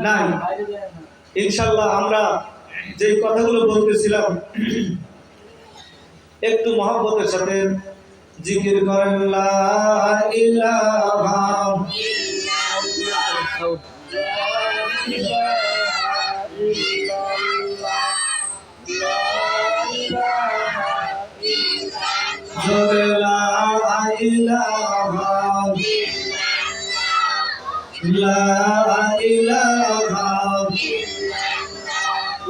নাই। ইনশাআল্লাহ আমরা যে কথাগুলো বলতেছিলাম একটু মহব্বতের সাথে জিকির করেন লা ইলাহা জোরে লা ইলাহা লা ইলাহা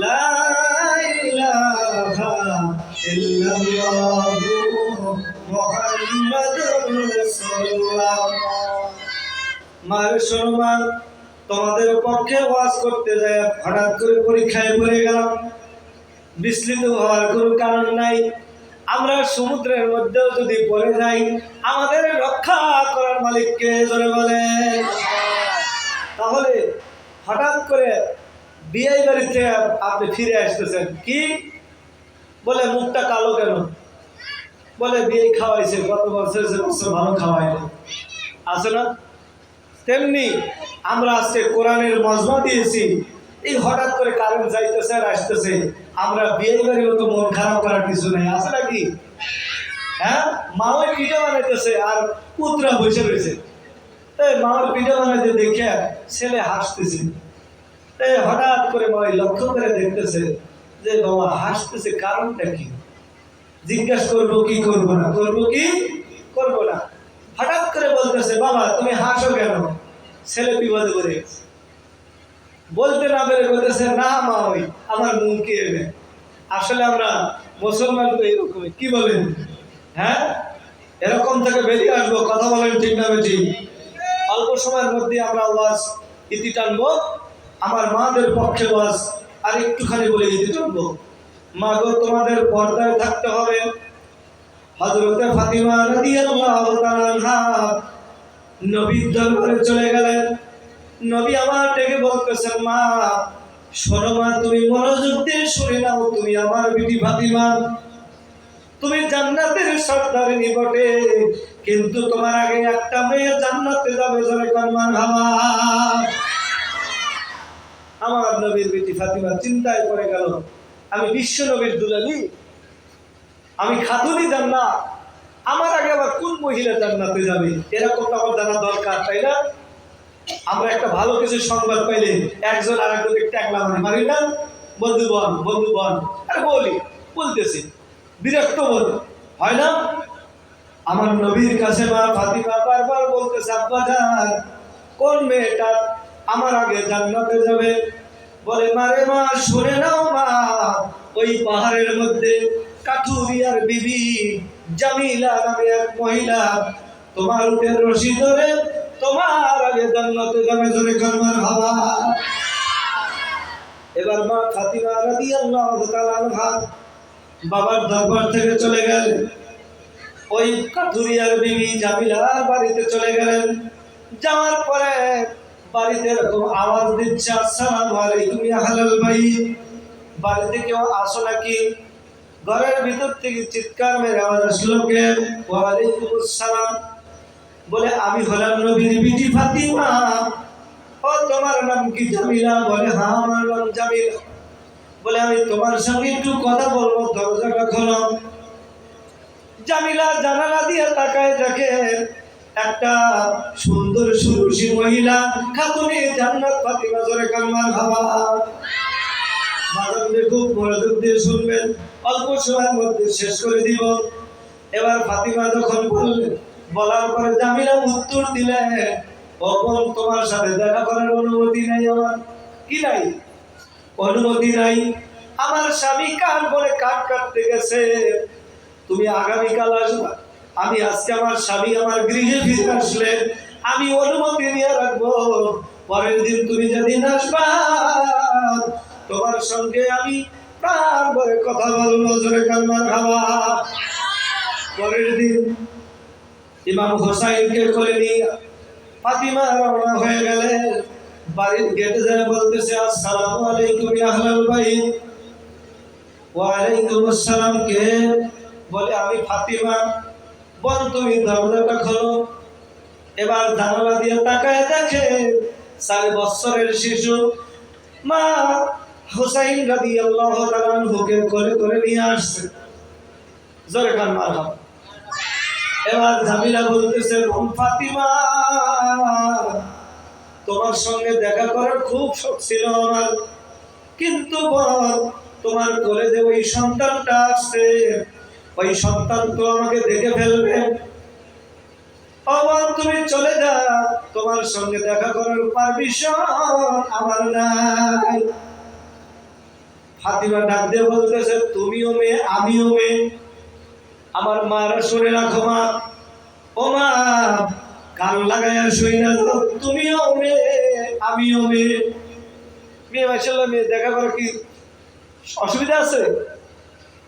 লা ইলাহা ইল্লাল্লাহু মুহাম্মাদুর রাসূলুল্লাহ। মারসুলমান তোমাদের পক্ষে ওয়াজ করতে যায় হঠাৎ করে পরীক্ষায় পড়ে গেলাম। বিস্মিত হওয়ার কোনো কারণ নাই। আমরা সমুদ্রের মধ্যেও যদি পড়ে যাই আমাদের রক্ষা করার মালিককে জোরে বলে। তাহলে হঠাৎ করে বিয়ে বাড়িতে আপনি ফিরে আসতেছেন, কি বলে মুখটা কালো কেন? বলে বিয়ে খাওয়াইছে, গত বছর ভালো খাওয়াইলো, আছে না? তেমনি আমরা আজকে কোরআনের মজমা দিয়েছি, এই হঠাৎ করে কারেন্ট যাইতেছে আর আসতেছে, আমরা বিয়ে বাড়ির মতো মন খারাপ করার কিছু নেই, আছে নাকি? হ্যাঁ, মাওয়ার পিঠা বানাইতেছে আর পুত্রা বসে রয়েছে, মাওয়ার পিঠা বানাইতে দেখে ছেলে হাসতেছে। হঠাৎ করে মা লক্ষ্য করে দেখতেছে যে বাবা হাসতেছে, কারণটা কি? জিজ্ঞাসা করবো কি করবো না, করবো কি করবো না। হঠাৎ করে বলতেছে বাবা তুমি হাসো কেন? ছেলে বিপদে পড়ে গেছে। বলতে না পেরে বলতেছে না মা ওই আমার মুখে এনে। আসলে আমরা মুসলমান তো এরকমই, কি বলেন? হ্যাঁ, এরকম থেকে বেরিয়ে আসবো, কথা বলেন ঠিক না বেঠিক? অল্প সময়ের মধ্যে আমরা ওয়াজ ইতি টানবো। আমার মাদের পক্ষে ওয়াজ আর একটুখানি বলে ইতি টানবো। মা গো তোমাদের পর্দায় থাকতে হবে। হযরতে ফাতিমা রাদিয়াল্লাহু তাআলা আনহা নবীর দরবারে চলে গেলেন। নবী আমার ডেকে বলতেছেন মা শোনো মা, তুমি মনোযোগ দিয়ে শুনে নাও, তুমি আমার বিটি ফাতিমা, তুমি জান্নাতের সর্দারিনী বটে, কিন্তু তোমার আগে একটা মেয়ে জান্নাতে যাবে, জোরে কোন মারহাবা। আমার নবীর বিটি ফাতিমা চিন্তায় পড়ে গেল, আমি বিশ্ব নবীর দুলালি, আমি খাতুনি জান্নাত, আমার আগে আবার কোন মহিলা জান্নাতে যাবে? এরকম তো আমার জানা দরকার, তাই না? আমরা একটা ভালো কিছু সংবাদ পাইলে একজন আরেকজনকে ট্যাগলা মারি না, বন্ধু বল বন্ধু বল, আরে বলতেছি বিরক্ত বোধ হয় না? আমার নবীর কাছে মা ফাতিমা বারবার বলতেছে আব্বা জান কোন মেয়েটা আমার আগে জান্নাতে যাবে? বলে মারে মা শুনে নাও মা, ওই পাহাড়ের মধ্যে কাঠুরিয়ার বিবি জামিলা নামে এক মহিলা তোমার উটের রশি ধরে তোমার আগে জান্নাতে যাবে, জোরে কারমার হাওয়া। এবার মা ফাতিমা রাদিয়াল্লাহু তাআলা আনহা বাবার দরবার থেকে চলে গেলেন, ওই কাঠুরিয়ার বিবি জামিলার বাড়িতে চলে গেলেন। যাওয়ার পরে বাড়িতে এরকম আওয়াজ দিচ্ছে আসসালামু আলাইকুম ইয়া আহলাল বাইত, বাড়িতে কেউ আসো নাকি? ঘরের ভিতর থেকে চিৎকার মেরে আওয়াজ আসলো, কে? ওয়া আলাইকুম আসসালাম। বলে আমি হলাম নবীর বিটি ফাতিমা। ও তোমার নাম কি? জামিলা। বলে হ্যাঁ আমার নাম জামিলা। বলে আমি তোমার সঙ্গে একটু কথা বলবো, দরজাটা খোলো। জামিলা জানালা দিয়ে তাকায় দেখে একটা সুন্দর সুরুষী মহিলা খাতুনে জান্নাত ফাতিমা, জোরে কালমার হাওয়া। বাজারে খুব মনোযোগ দিয়ে শুনবেন, অল্প সময়ের মধ্যে শেষ করে দিব। এবার ফাতিমা যখন বললেন, বলার পরে জামিলা উত্তর দিলেন, ও বোন তোমার সাথে দেখা করার অনুমতি নাই আমার। কি নাই? অনুমতি নাই। আমার স্বামী কান বলে কাট কাটতে গেছে, তুমি আগামীকাল আসবা। আমি আজকে আমার স্বামী আমার গৃহে ফিরে আসলে আমি অনুমতি নিয়ে রাখবো, পরের দিন তুমি যেদিন আসবা তোমার সঙ্গে আমি প্রাণ ভরে কথা বলবো, জোরে কান্না খাওয়া। পরের দিন ইমাম হোসাইনকে কোলে নিয়ে ফাতিমা রওনা হয়ে গেলেন। বাড়ির গেটে যায় বলতেছে আসসালামু আলাইকুম ইয়া আহলাল বাইত। ওয়া আলাইকুম আসসালাম। কে? বলে আমি ফাতিমা। বল তুমি দরজাটা খোলো। এবার জানালা দিয়ে তাকায় দেখে 4 বছরের শিশু মা হুসাইন রাদিয়াল্লাহু তাআলা আনহুকে কোলে করে নিয়ে আসছে। জোরে কান মারহাবা। এবার জামিলা বলতেছে, ফাতিমা তোমার সঙ্গে দেখা করার খুব শখ ছিল আমার, কিন্তু বল তোমার কোলে যে ওই সন্তানটা আসছে, ওই সন্তান তো আমাকে দেখে ফেলবে। তুমি চলে যাও, তোমার সঙ্গে দেখা করার পারমিশন আমার নাই। ফাতিমা ডাক দিয়ে বলতেছে, তুমিও মেয়ে আমিও মেয়ে, আমার মারা শুনে রাখো মা। ও মা, কান লাগাইয়া শুই না, তুমিও মেয়ে আমিও মেয়ে। মেয়ে মাশাআল্লাহ, মেয়ে দেখা করার কি অসুবিধা আছে?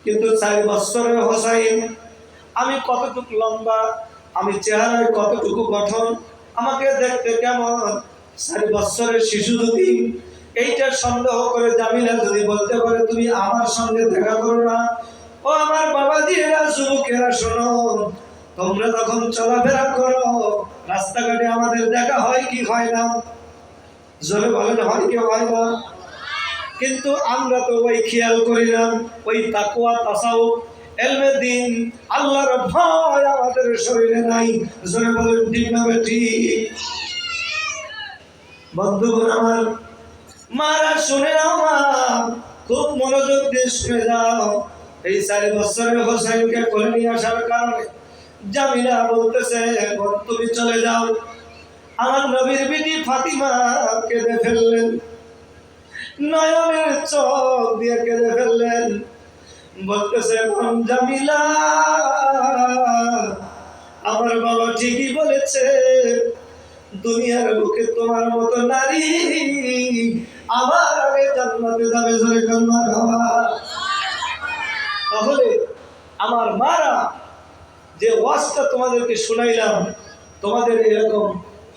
কিন্তু 4 বছরের হোসাইন, আমি কতটুকু লম্বা, আমি চেহারায় কতটুকু গঠন, আমাকে দেখতে কেমন, 4 বছরের শিশু যদি এইটা সন্দেহ করে জামিলা যদি বলতে পারে তুমি আমার সঙ্গে দেখা করো না। ও আমার বাবাজিরা, যুবকেরা শোনো, তোমরা যখন চলাফেরা করো রাস্তাঘাটে আমাদের দেখা হয় কি হয় না? জোরে বলেন, হয় কি হয় না? কিন্তু আমরা তো ওই খেয়াল করি না, ওই তাকওয়া তাসাউফ ইলমে দ্বীন আল্লাহর ভয় আমাদের শরীরে নাই। জোরে বলেন ঠিক না ঠিক? বন্ধুগণ আমার, মারা শুনে নাও মা, খুব মনোযোগ দিয়ে শুনে যাও। এই 4 বছরের হোসাইনকে কোলে নিয়ে আসার কারণে জামিলা বলতেছে, তুমি চলে যাও। আমার নবীর বিটি ফাতিমা কেঁদে ফেললেন, নয়নের চোখ দিয়ে কেঁদে ফেললেন, বলতেছে, জামিলা আমার বাবা ঠিকই বলেছে, দুনিয়ার বুকে তোমার মতো নারী আমার আগে জান্নাতে যাবে। জোরে কান্না খাওয়া। তাহলে আমার মারা যে ওয়াজটা তোমাদেরকে শুনাইলাম, তোমাদের এরকম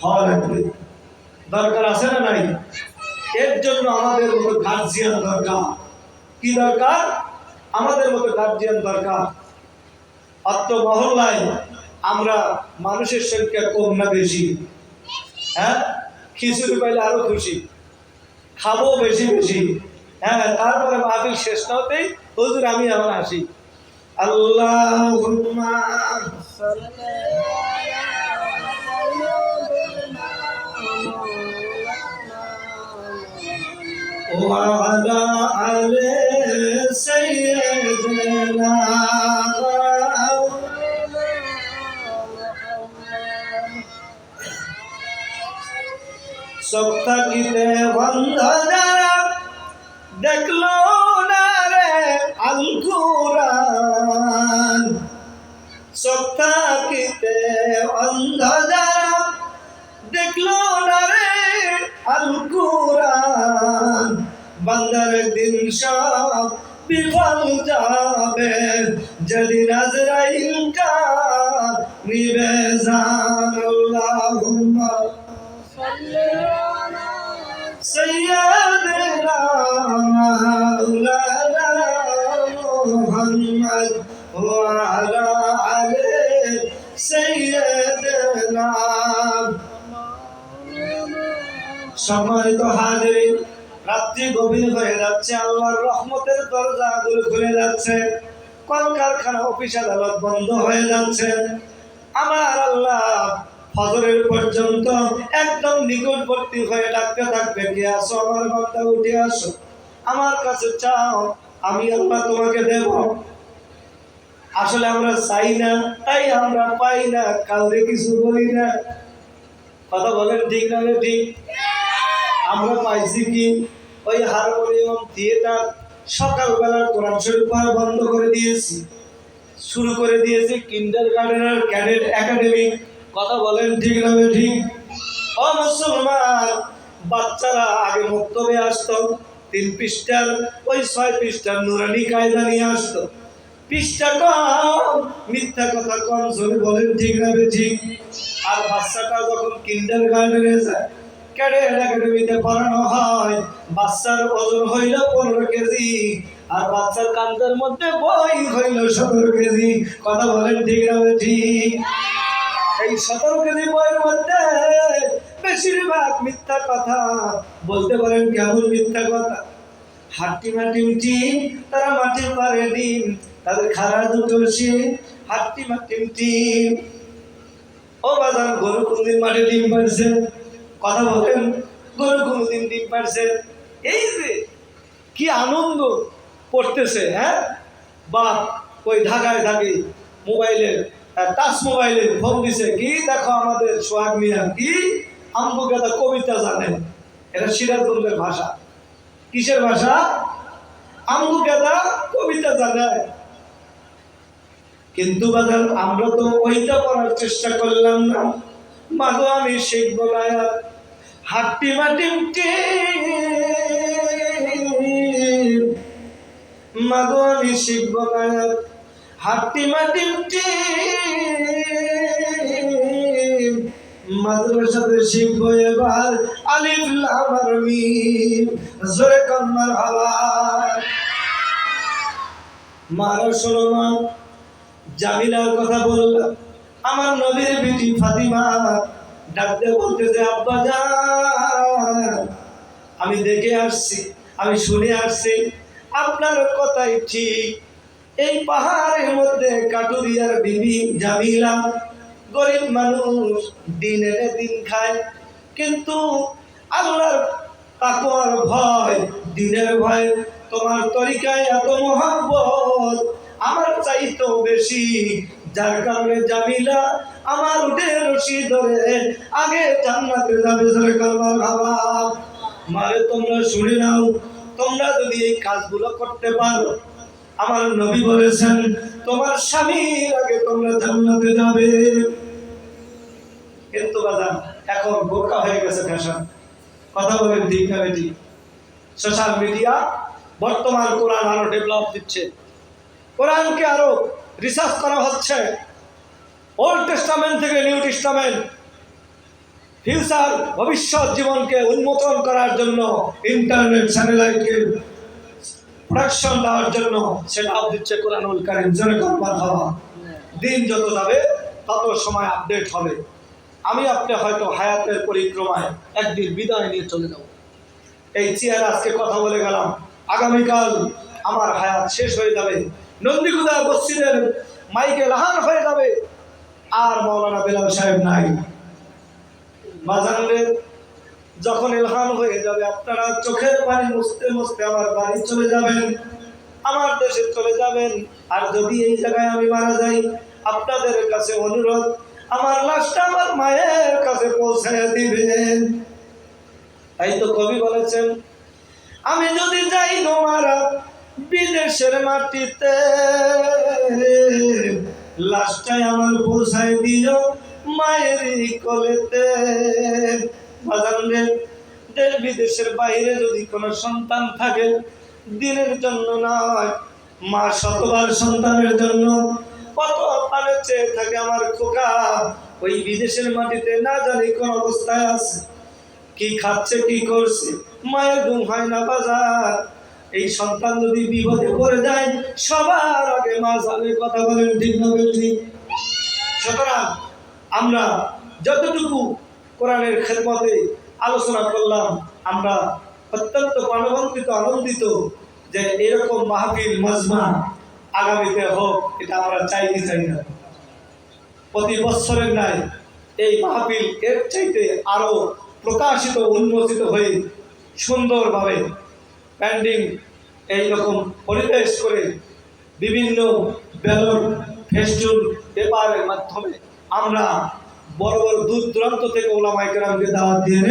হওয়া লাগবে, দরকার আছে না নাই? এর জন্য আমাদের মতো গার্জিয়ান দরকার। কি দরকার? আমাদের মতো গার্জিয়ান দরকার। অত মহল্লায় আমরা মানুষের সংখ্যা কম না বেশি? হ্যাঁ, খিচুড়ি পাইলে আরো খুশি, খাবো বেশি বেশি। হ্যাঁ, তারপরে মাহফিল শেষ না হতেই হুজুর আমি এখন আসি। আল্লাহুম্মা ওয়া আলা আলি সাইয়্যিদিনা সব থাকিতে বন্ধ যারা দেখলো না রে আল কুরআন, সব থাকিতে অন্ধ যারা দেখলো না রে আল কুরআন, বান্দার দিন সব বিফল যাবে যেদিন আজরাইল কা নিবে জান। আল্লাহুম্মা سيدنا مولانا محمد وعلى آله سيدنا। সম্মানিত হাজিরিন, রাত্রি গভীর হয়ে যাচ্ছে, আল্লাহর রহমতের দরজাগুলো খুলে যাচ্ছে, কলকারখানা অফিস আদালত বন্ধ হয়ে যাচ্ছে। আমার আল্লাহ ফজরের পর্যন্ত একদম নিকটবর্তী হয়ে ডাকতে থাকবে, কে আসো আমার বান্দা, উঠে আসো, আমার কাছে চাও, আমি আল্লাহ তোমাকে দেব। আসলে আমরা চাই না, তাই আমরা পাই না, কাউকে কিছু বলি না। কথা বলেন ঠিক না ঠিক? আমরা পাইছি কি? ওই হারমোনিয়াম, থিয়েটার, সকালবেলার কোরআন শরীফ পড়া বন্ধ করে দিয়েছি, শুরু করে দিয়েছি কিন্ডারগার্টেন আর ক্যাডেট একাডেমি। কথা বলেন ঠিক না ঠিক? ও মুসলমান, বাচ্চারা আগে মক্তবে আসতো, 3 পৃষ্ঠার ওই 6 পৃষ্ঠার নুরানি কায়দা নিয়ে আসতো, পৃষ্ঠা কম, মিথ্যা কথা কম। জোরে বলেন ঠিক না ঠিক? আর বাচ্চাটা যখন কিন্ডারগার্টেনে যায়, ক্যাডেট একাডেমিতে পড়ানো হয়, বাচ্চার ওজন হইল 15 কেজি, আর বাচ্চার কান্দের মধ্যে বই হইল 17 কেজি। কথা বলেন ঠিক না ঠিক? এই 17 কেজি বইয়ের মধ্যে বেশিরভাগ মিথ্যা কথা। বলতে পারেন কেমন মিথ্যা কথা? হাট্টি মাটি টিম, তারা মাটি পারে ডিম, তাদের খাড়া দুটো সে হাট্টি মাটি টিম। ও বাজার, গরু কোনদিন মাঠে ডিম পারছে? কথা বলেন, গরু কোনদিন ডিম পারছে? এই যে কি আনন্দ করতেছে, হ্যাঁ বাপ ওই ঢাকায় থাকে মোবাইলের টাচ মোবাইলে ফোন দিছে, কি দেখো আমাদের সোহাগ মিয়া কি আমগো গাদা কবিতা জানে। এটা সিরাজগঞ্জের ভাষা। কিসের ভাষা? আমগো গাদা কবিতা জানে। কিন্তু বাজার আমরা তো ওইটা পড়ার চেষ্টা করলাম না। মাগো আমি শিখবো না হাট্টি মাটি মাগো আমি শিখবো না হাট্টি মাটি মাদ্রাসাতে শিখবো এবার আলিফ লাম আর মিম। জোরে কোন মারহাবা। মারা শোনো না, জামিলার কথা বললাম, আমার নবীর বিটি ফাতিমা ডাকতে বলতেছে, আব্বা জান আমি দেখে আসছি, আমি শুনে আসছি আপনার কথাই ঠিক। এই পাহাড়ের মধ্যে কাটুরিয়ার বিবি জামিলা গরিব মানুষ, দিন এনে দিন খায়, কিন্তু আল্লাহর তাকওয়ার ভয়, দিনের ভয়, তোমার তরিকায় এত মহব্বত আমার চাইতেও বেশি, যার কারণে জামিলা আমার উঠে রশি ধরে আগে জান্নাতে যাবে। জোরে কালমার বাবা। মারে তোমরা শুনে নাও, তোমরা যদি এই কাজগুলো করতে পারো, আমার নবী বলেছেন তোমার স্বামীর আগে তোমরা জান্নাতে যাবে। কিন্তু বাজার এখন বোরকা হয়ে গেছে ফ্যাশন। কথা বলেন ঠিক না বেটি? সোশ্যাল মিডিয়া বর্তমান কোরআন আরো ডেভেলপ দিচ্ছে, কোরআনকে আরো রিসার্চ করা হচ্ছে, ওল্ড টেস্টামেন্ট থেকে নিউ টেস্টামেন্ট, ফিউচার ভবিষ্যৎ জীবনকে উন্মোচন করার জন্য ইন্টারনেট স্যাটেলাইটকে প্রোডাকশন দেওয়ার জন্য সেটা দিচ্ছে কোরআনুল কারীম। জোরে করবার হওয়া। দিন যত যাবে তত সময় আপডেট হবে। আমি আপনি হয়তো হায়াতের পরিক্রমায় একদিন বিদায় নিয়ে চলে যাব। এই চেয়ারে আজকে কথা বলে গেলাম, আগামীকাল আমার হায়াত শেষ হয়ে যাবে, নন্দীগুদা মসজিদের মাইকে লাহান হয়ে যাবে, আর মাওলানা বেলাল সাহেব নাই। বাজারে যখন এলহাম হয়ে যাবে, আপনারা চোখের পানি মুছতে মুছতে আমার বাড়ি চলে যাবেন, আমার দেশে চলে যাবেন। আর যদি এই জায়গায় আমি মারা যাই, আপনাদের কাছে অনুরোধ, আমার লাশটা আমার মায়ের কাছে পৌঁছে দিবেন। তাই তো কবি বলেছেন, আমি যদি যাই গো মারা বিদেশের মাটিতে, লাশটাই আমার পৌঁছায় দিও মায়েরই কোলেতে। বাজারে দেশ বিদেশের বাইরে যদি কোনো সন্তান থাকে, দিনের জন্য নয়, মা শতবার সন্তানের জন্য কত পানে চেয়ে থাকে আমার খোকা ওই বিদেশের মাটিতে, না জানি কোন অবস্থায় আছে, কি খাচ্ছে কি করছে, মায়ের ঘুম হয় না। বাজার এই সন্তান যদি বিপদে পড়ে যায়, সবার আগে মা জানে। কথা বলেন ঠিক না ঠিক? সুতরাং আমরা যতটুকু কোরআনের খেদমতে আলোচনা করলাম, আমরা অত্যন্ত প্রাণবন্তিত আনন্দিত যে এরকম মাহফিল মাজমা আগামীতে হোক, এটা আমরা চাই না। প্রতি বছরের নাই এই মাহফিল এর চাইতে আরো প্রকাশিত উন্মোচিত হয়ে সুন্দরভাবে প্যান্ডিং এইরকম পরিবেশ করে বিভিন্ন ব্যালট ফেস্টুন পেপারের মাধ্যমে আমরা বড় বড় দূর দূরান্ত থেকে ওলামায়ে কেরামকে দাওয়াত দিয়ে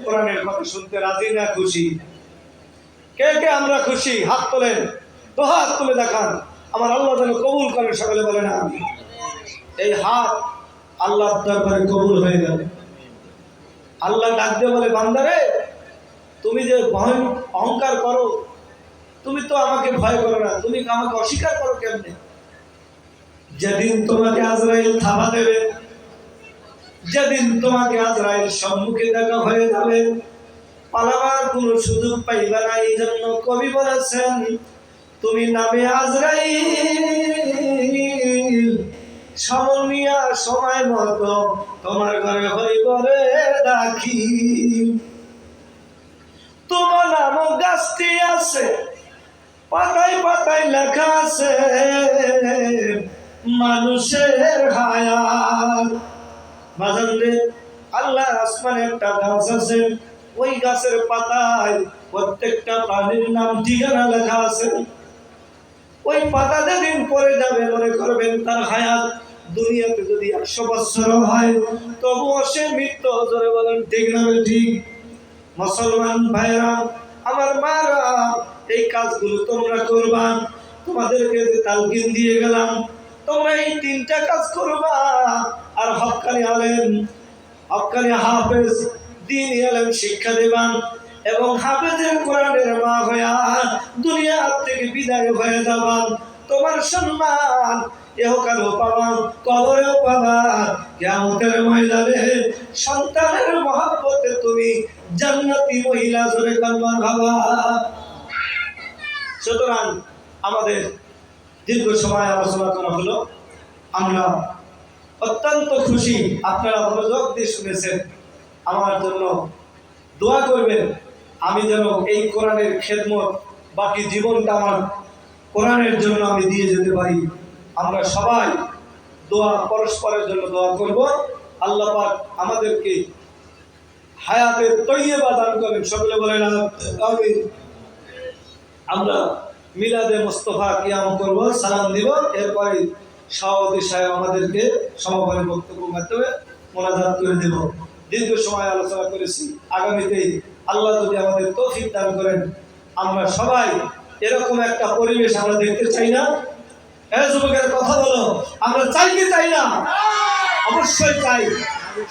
কোরআনের কথা শুনতে রাজি না খুশি? কে কে আমরা খুশি? হাত তোলেন, তো হাত তুলে দেখান। আমার আল্লাহ যেন কবুল করেন। সকলে বলেন আমিন। এই হাত আল্লাহর দরবারে কবুল হয়ে গেল। আল্লাহ ডাক দিয়ে বলে, বান্দারে তুমি যে অহংকার করো, তুমি তো আমাকে ভয় করো না, তুমি আমাকে অস্বীকার করো কেমনে? যেদিন তোমাকে আজরাইল থাবা দেবে, যেদিন তোমাকে আজরাইল সম্মুখে দেখা হয়ে যাবে, পালাবার কোনো সুযোগ পাইবে না। এই জন্য কবি বলেছেন, তুমি নামে আজরাইল সমনিয়া সময় মতো তোমার ঘরে হইব রে রাখি। তোমার নাম গাছটি আছে, পাতায় পাতায় লেখা আছে মানুষের হায়াত। বাজানরে, আল্লাহ আসমানে একটা গাছ আছে, ওই গাছের পাতায় প্রত্যেকটা প্রাণীর নাম ঠিকানা লেখা আছে। ওই পাতা যেদিন পরে যাবে মনে করবেন তার হায়াত দুনিয়াতে যদি 100 বছর হয় তবুও সে মৃত্যু। জোরে বলেন ঠিক না ঠিক? মুসলমান ভাইরা, আমার মারা, এই কাজগুলো তোমরা করবা। তোমাদেরকে যে তালকিন দিয়ে গেলাম, তোমরা এই 3টা কাজ করবা। আর হক্কানি আলেম, হক্কানি হাফেজ, দ্বীনি আলেম শিক্ষা দেবা এবং হাফেজের কোরআনের মা হইয়া দুনিয়া থেকে বিদায় হয়ে যাবা। তোমার সম্মান ইহকালেও পাবা, কবরেও পাবা, কিয়ামতের ময়দানে সন্তানের মহব্বতে তুমি জান্নাতি মহিলা। জোরে কালমা ভাবা। সুতরাং আমাদের দীর্ঘ সময় আলোচনা করা হলো, আমরা অত্যন্ত খুশি। আপনারা মনোযোগ দিয়ে শুনেছেন। আমার জন্য দোয়া করবেন, আমি যেন এই কোরআনের খেদমত বাকি জীবনটা আমার কোরআনের জন্য আমি দিয়ে যেতে পারি। আমরা সবাই দোয়া, পরস্পরের জন্য দোয়া করব। আল্লাহ পাক আমাদেরকে হায়াতের তৈয়বা দান করেন। সকলে বলেন আমিন। আমরা মিলাদে মুস্তাফা কিয়াম করব, সালাম দিব, এরপরে সভাপতি সাহেব আমাদেরকে সমাপনী বক্তব্য মাধ্যমে মোনাজাত করে দেব। দীর্ঘ সময় আলোচনা করেছি। আগামীতে আল্লাহ যদি আমাদের তৌফিক দান করেন, আমরা সবাই এরকম একটা পরিবেশ আমরা দেখতে চাই না? যুবকের কথা বলো, আমরা চাই কি চাই না? অবশ্যই চাই।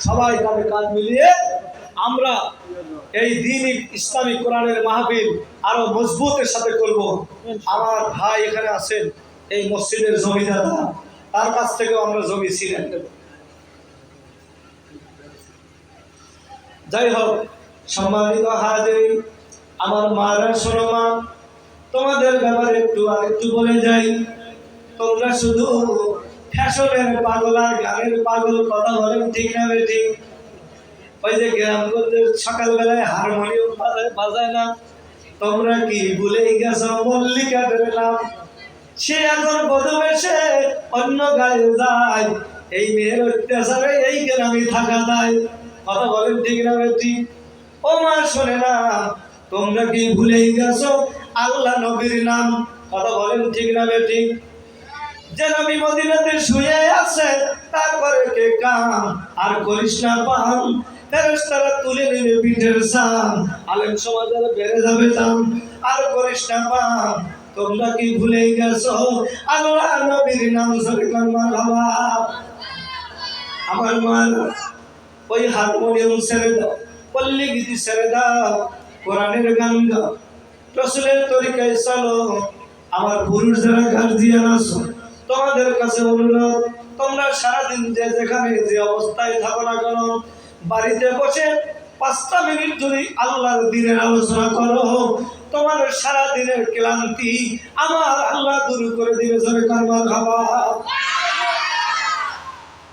সবাই কাঁধে কাঁধ মিলিয়ে আমরা এই দ্বীনি ইসলামী কোরআনের মাহফিল আরো মজবুতের সাথে করব। আমার ভাই এখানে আছেন, এই মসজিদের জমিদাতা, তার কাছ থেকেও আমরা জমি ছিলেন। যাই হোক, সম্মানিত হাজির, আমার মারা শোনো মা, তোমাদের ব্যাপারে একটু বলে যাই। তোমরা শুধু ফ্যাশনের পাগল আর গানের পাগল, কথা বলেন ঠিক না ঠিক? ওই যে গ্রামগঞ্জের সকালবেলায় হারমোনিয়াম বাজায় না, তোমরা কি ভুলেই গেছো মল্লিকাদের নাম? সে এখন বধূবেশে অন্য গায়ে যায়, এই মেয়ের অত্যাচারে এই গ্রামে থাকা যায়। কথা বলেন ঠিক না ঠিক? ও মা শোনে না, তোমরা কি ভুলেই গেছো আল্লাহ নবীর নাম? কথা বলেন ঠিক না ঠিক? যে নবী মদিনাতে শুয়ে আছে, তারপরে কে কাম আর করিস না পাম, ফেরেশতারা তুলে নেবে পিঠের সাম, আলেম সমাজের বেড়ে যাবে দাম, আর করিস না পাম। তোমরা কি ভুলে গেছো আল্লাহ নবীর নাম? জোরে কালমা বাবা। আমার মা, ওই হারমোনিয়াম ছেড়ে দাও, পল্লী গীতি ছেড়ে দাও, কোরআনের গান গাও, রাসূলের তরিকায় চলো। আমার পুরুষ যারা গার্জিয়ান আছো, তোমাদের কাছে অনুরোধ, তোমরা সারাদিন যে যেখানে যে অবস্থায় থাকো না কেন, বাড়িতে বসে 5টা মিনিট যদি আল্লাহর দ্বীনের আলোচনা করো, তোমার সারা দিনের ক্লান্তি আমার আল্লাহ দূর করে দিবে। জোরে কালমা খাবা।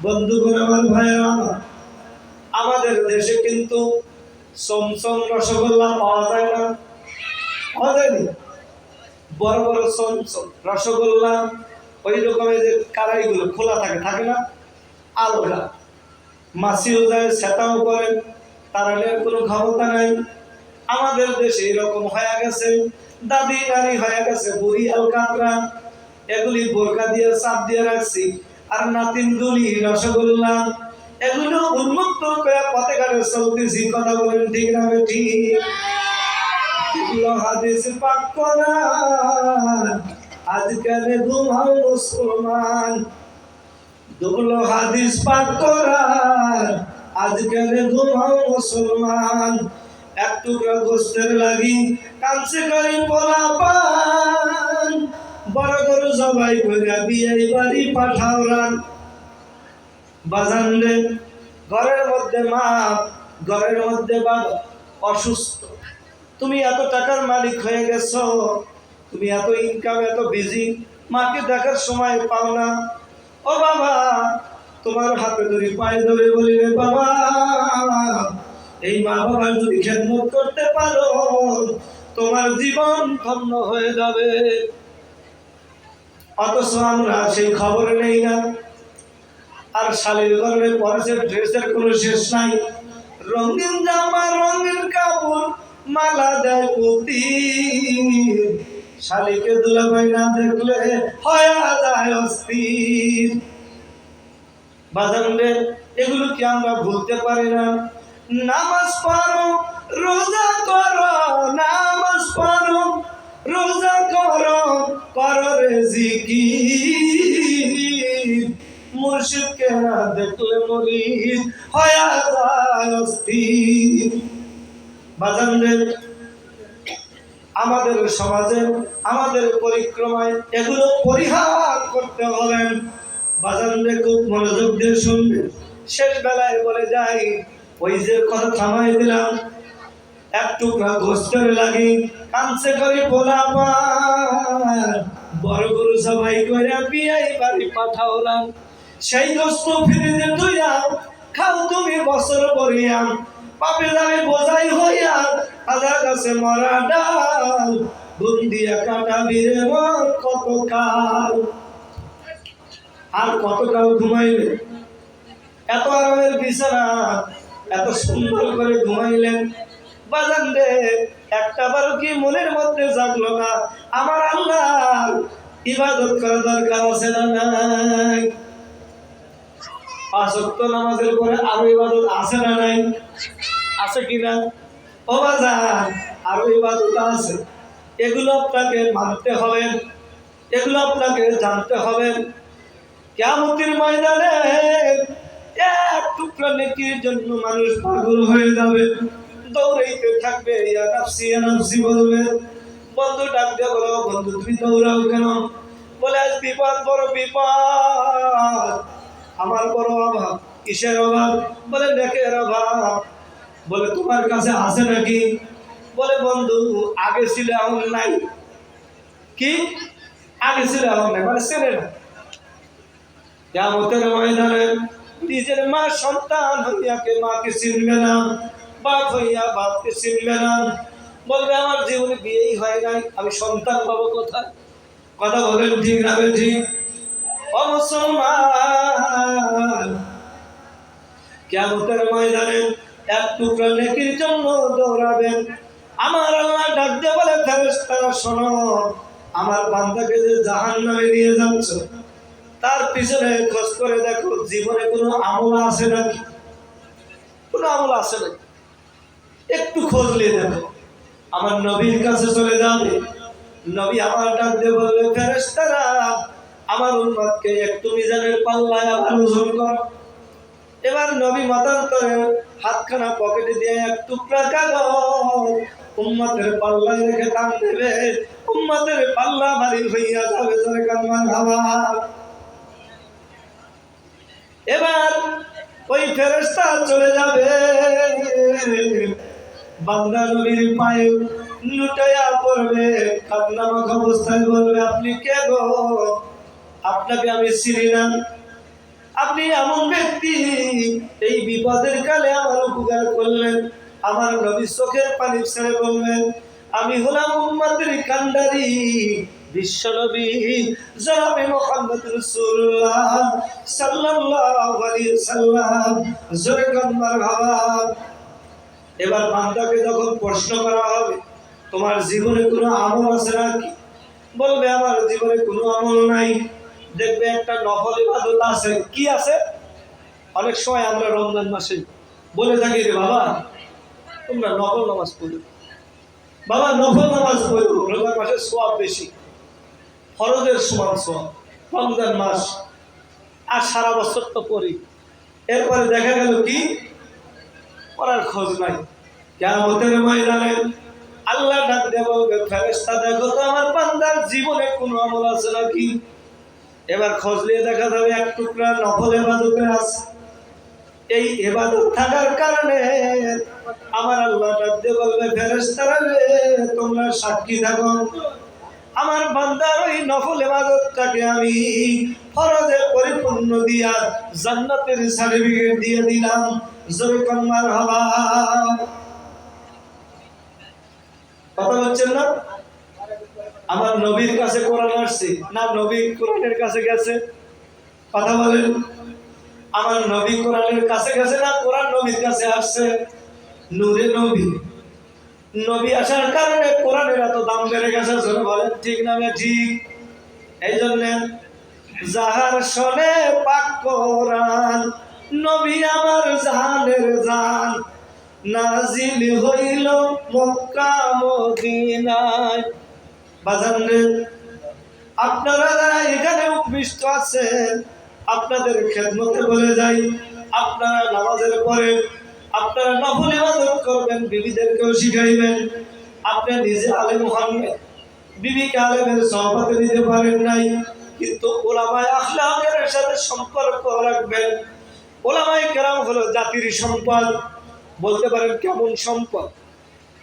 বন্ধুগণ, আমার ভাইয়েরা, আমাদের দেশে কিন্তু চমচম রসগোল্লা পাওয়া যায় না? পাওয়া যায়নি? বড় বড় চমচম রসগোল্লা, ওই রকমের যে কারাইগুলো খোলা থাকে, থাকে না? আলগা মাছিও যায়, সেটাও করে, তার কোনো ক্ষমতা নাই। আমাদের দেশে এরকম হয়ে গেছে, দাদি নারী হয়ে গেছে বুড়ি আলকাতরা, এগুলি বোরকা দিয়ে চাপ দিয়ে রাখছি। আর নাতিন দুলি রসগোল্লা, এগুলো উন্মুক্ত করে পথে ঘাটে চলতেছি। কথা বলেন ঠিক না ঠিক? হাদিস পাক কোরআন, আজকাল ঘুমাও মুসলমান। দুগুলো হাদিস পাক কোরআন, আজকাল ঘুমাও মুসলমান। এক টুকরা গোস্তের লাগি কাঁদছে করি পোলাপান, বড় গরু জবাই করে বিয়ে বাড়ি পাঠাও রান। বাজান রে, ঘরের মধ্যে মা, ঘরের মধ্যে বাবা অসুস্থ, তুমি এত টাকার মালিক হয়ে গেছো, তুমি এত ইনকাম, এত বিজি, মাকে দেখার সময় পাও না। ও বাবা, তোমার হাতে ধরে পায়ে ধরে বলিবে বাবা, এই মা বাবার যদি খেদমত করতে পারো তোমার জীবন ধন্য হয়ে যাবে। অথচ আমরা সেই খবর নেই না। আর শালীর ঘরে পরের ড্রেসের কোনো শেষ নাই, রঙিন জামা রঙিন কাপড় মালা দেয় প্রতি, শালীকে দুলাভাই না দেখলে হয়ে যায় অস্থির। বাজারে এগুলো কি আমরা ভুলতে পারি না? নামাজ পড়ো রোজা করো, নামাজ পড়ো রোজা করো, করো রে জিকির, মুর্শিদকে না দেখলে মুরিদ হয়ে যায় অস্থির। বাজারে আমাদের সমাজে আমাদের পরিক্রমায় এগুলো পরিহার করতে হবে। বাজারে খুব মনোযোগ দিয়ে শুনবে। শেষ বেলায় বলে যাই, ওই যে কথা থামাই দিলাম, এক টুকরা গোস্তের লাগি কাঁচে করে পোলাপান বড় গরু সবাই করে বিয়াই বাড়ি পাঠাওলাম। সেই গোস্ত ফিরে তুইয়া খাও তুমি বছর পরিয়া, পাপে যাবে বোঝাই হইয়া আধা গাছে মরা ডাল, ঘুম দিয়া কাটা ভিড়ে মর কত কাল। আর কতকাল ঘুমাইলে? এত আরামের বিছানা এত সুন্দর করে ঘুমাইলেন, বাজান রে একটা বারো কি মনের মধ্যে জাগলো না আমার আল্লাহ ইবাদত করা দরকার আছে না নাই? 5 ওয়াক্ত নামাজের পরে আরো ইবাদত আছে না নাই? আছে কিনা? ও বাজান, আরো ইবাদত আছে। এগুলো আপনাকে মানতে হবে, এগুলো আপনাকে জানতে হবে। কিয়ামতের ময়দানে এক টুকরা নেকির জন্য মানুষ পাগল হয়ে যাবে, দৌড়াইতে থাকবে, ইয়া নাফসি বলবে। বন্ধু ডাক দিয়ে বলো, বন্ধু তুমি দৌড়াও কেন? বলে আজ বিপদ, বড় বিপদ, আমার বড় অভাব। কিসের অভাব? বলে নেকের অভাব। বলে তোমার কাছে আছে নাকি? বলে বন্ধু আগে ছিল এখন নাই। কি আগে ছিল এখন নাই? মানে চেনে না। কিয়ামতের ময়দানে নিজের মা সন্তান হইয়াকে মাকে চিনবে না, বাপ হইয়া বাপকে চিনবে না। বলবে আমার জীবনে বিয়েই হয় নাই, আমি সন্তান পাবো কোথায়? কথা বলেন ঠিক না ঠিক? ও মুসলমান, কিয়ামতের ময়দানে এক টুকরা নেকির জন্য দৌড়াবেন। আমার আল্লাহ ডাক দিয়ে বলে, ফেরেশতারা শোনো, আমার বান্দাকে যে জাহান্নামে নিয়ে যাচ্ছ তার পিছনে খোঁজ করে দেখো জীবনে কোনো আমল আছে নাকি, কোনো আমল আছে নাকি, একটু খোঁজ নিয়ে দেখো। আমার নবীর কাছে চলে যাবে, নবী আমার ডাক দিয়ে বলবে, ফেরেশতারা আমার উম্মতকে একটু মিজানের পাল্লায় আবার ওজন করো। এবার নবী মতান্তরে হাতখানা পকেটে দিয়ে এক টুকরা কাগজ উম্মতের পাল্লায় রেখে টান দেবে, উম্মতের পাল্লা ভারী হইয়া যাবে। জোরে কান্নার হাওয়া। এবার ওই ফেরেশতা চলে যাবে, বান্দা নবীর পায়ে লুটাইয়া পড়বে, কান্নামাখা অবস্থায় বলবে, আপনি কে গো? আপনাকে আমি চিনি না। আপনি এমন ব্যক্তি, এই বিপদের কালে আমার উপকার করলেন। আমার নবী চোখের পানি ছেড়ে বললেন, আমি হলাম উম্মতের কান্ডারি বিশ্ব নবী জনাবে মুহাম্মদ রাসূলুল্লাহ সাল্লাল্লাহু আলাইহি সাল্লাম। জোরে কান্নার হাওয়া। এবার বান্দাকে যখন প্রশ্ন করা হবে, তোমার জীবনে কোনো আমল আছে নাকি? বলবে আমার জীবনে কোনো আমল নাই। দেখবে একটা নফল ইবাদত আছে। কি আছে? অনেক সময় আমরা রমজান মাসে বলে থাকি, রে বাবা তোমরা নফল নামাজ পড়ো, বাবা নফল নামাজ পড়ো, রমজান মাসের সওয়াব বেশি, ফরজের সমান সওয়াব। রমজান মাস আর সারা বছর তো পড়ি। এরপরে দেখা গেল কি পড়ার খোঁজ নাই। কিয়ামতের ময়দানে আল্লাহ ডাক দিয়ে বলবে, ফেরেশতা দেখো তো আমার বান্দার জীবনে কোনো আমল আছে নাকি? এবার খোঁজ নিয়ে দেখা যাবে এক টুকরা নফল ইবাদতে আছে। এই ইবাদত থাকার কারণে আমার আল্লাহ ডাক দিয়ে বলবে, ফেরেশতারা রে তোমরা সাক্ষী থাকো, আমার বান্দার ওই নফল ইবাদতটাকে আমি ফরজে পরিপূর্ণ দিয়া জান্নাতের সার্টিফিকেট দিয়ে দিলাম। জোরে কোন মারহাবা। কথা বলছেন না? আমার নবীর কাছে কোরআন আসছে না নবী কোরআনের কাছে গেছে? কথা বলেন। আমার নবী কোরআনের কাছে গেছে না কোরআন নবীর কাছে আসছে? নূরে নবী, নবী আসার কারণে কোরআনের এত দাম বেড়ে গেছে। জোরে বলেন ঠিক না ঠিক? এই জন্য যাহার শোনে পাক কোরআন, নবী আমার জানের জান, নাজিল হইল মক্কা মদিনায়। বাজান রে, আপনারা যারা এখানে উপবিষ্ট আছেন, আপনাদের খেদমতে বলে যাই, আপনারা নামাজের পরে আপনারা নফল ইবাদত করবেন, বিবিদেরকেও শিখাইবেন। আপনি নিজে আলেম হন, বিবিকে আলেমের সহবতে দিতে পারেন নাই, কিন্তু ওলামায়ে আখলাকের সাথে সম্পর্ক রাখবেন। ওলামায়ে কেরাম হলো জাতির সম্পদ। বলতে পারেন কেমন সম্পদ?